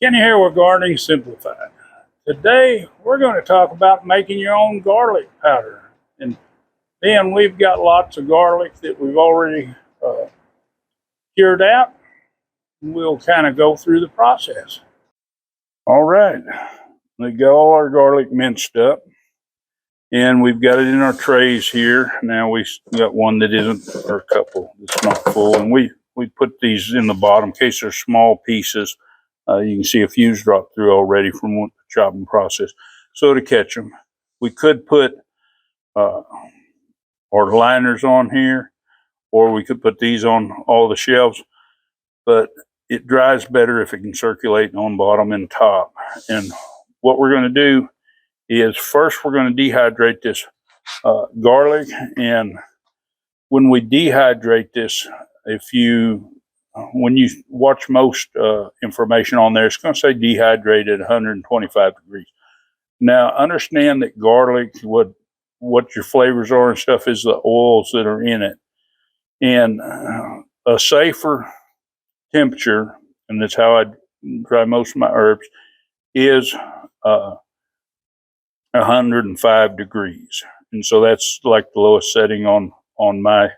Kenny here with Gardening Simplified. Today we're going to talk about making your own garlic powder. And then we've got lots of garlic that we've already cured out. We'll kind of go through the process. All right, we got all our garlic minced up. And we've got it in our trays here. Now we got one that isn't, or a couple that's not full. And we put these in the bottom in case they're small pieces. You can see a few's dropped through already from the chopping process. So to catch them, we could put our liners on here, or we could put these on all the shelves, but it dries better if it can circulate on bottom and top. And what we're going to do is first we're going to dehydrate this garlic. And when we dehydrate this, when you watch most information on there, it's going to say dehydrated 125 degrees. Now, understand that garlic, what your flavors are and stuff, is the oils that are in it. And a safer temperature, and that's how I dry most of my herbs, is 105 degrees. And so that's like the lowest setting on my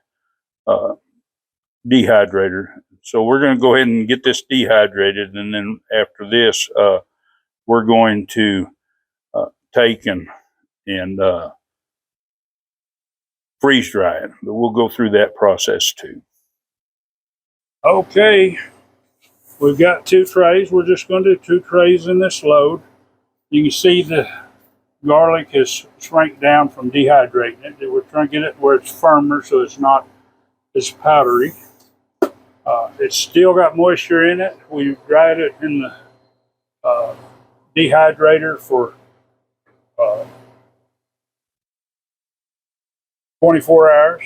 dehydrator. So we're going to go ahead and get this dehydrated, and then after this, we're going to take and freeze dry it. But we'll go through that process too. Okay, we've got 2 trays. We're just going to do 2 trays in this load. You can see the garlic has shrank down from dehydrating it. We're trying to get it where it's firmer so it's not as powdery. It's still got moisture in it. We dried it in the dehydrator for 24 hours.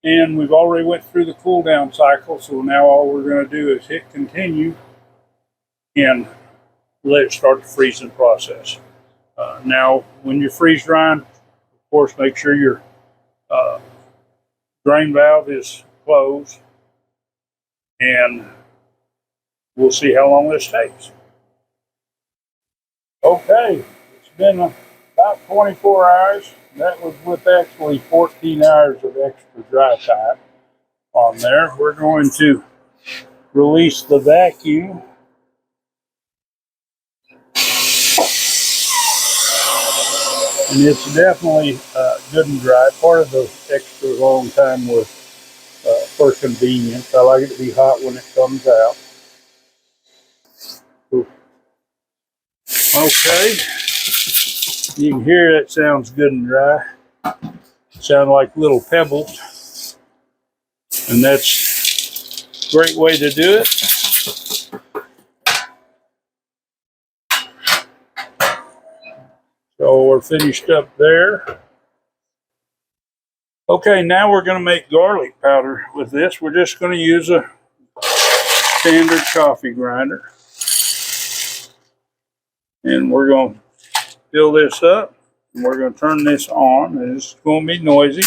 And we've already went through the cool down cycle, so now all we're going to do is hit continue and let it start the freezing process. Now, when you're freeze drying, of course, make sure your drain valve is closed, and we'll see how long this takes. Okay, it's been about 24 hours. That was with actually 14 hours of extra dry time on there. We're going to release the vacuum. And it's definitely good and dry. Part of the extra long time was for convenience. I like it to be hot when it comes out. Ooh. Okay. You can hear it sounds good and dry. Sound like little pebbles. And that's a great way to do it. So we're finished up there. Okay, now we're going to make garlic powder with this. We're just going to use a standard coffee grinder. And we're going to fill this up. And we're going to turn this on. And it's going to be noisy.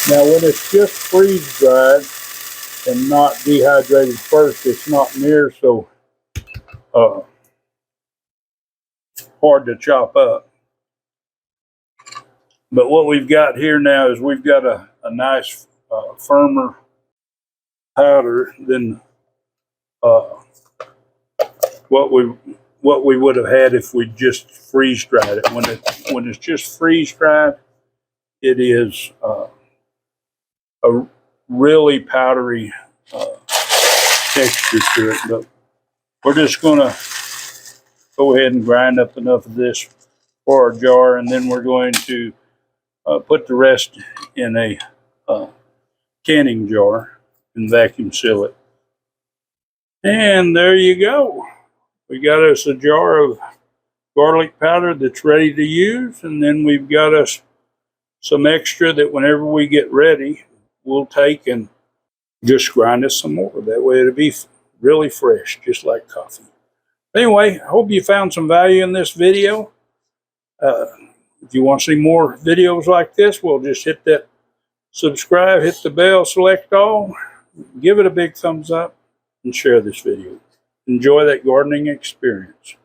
Now when it's just freeze dried and not dehydrated first, it's not near so hard to chop up. But what we've got here now is we've got a nice firmer powder than what we would have had if we just freeze dried it. When it's just freeze dried, it is a really powdery texture to it. But we're just going to go ahead and grind up enough of this for our jar, and then we're going to put the rest in a canning jar and vacuum seal it. And there you go. We got us a jar of garlic powder that's ready to use, and then we've got us some extra that whenever we get ready, we'll take and just grind us some more. That way it'll be really fresh, just like coffee. Anyway, I hope you found some value in this video. If you want to see more videos like this, well, just hit that subscribe, hit the bell, select all, give it a big thumbs up, and share this video. Enjoy that gardening experience.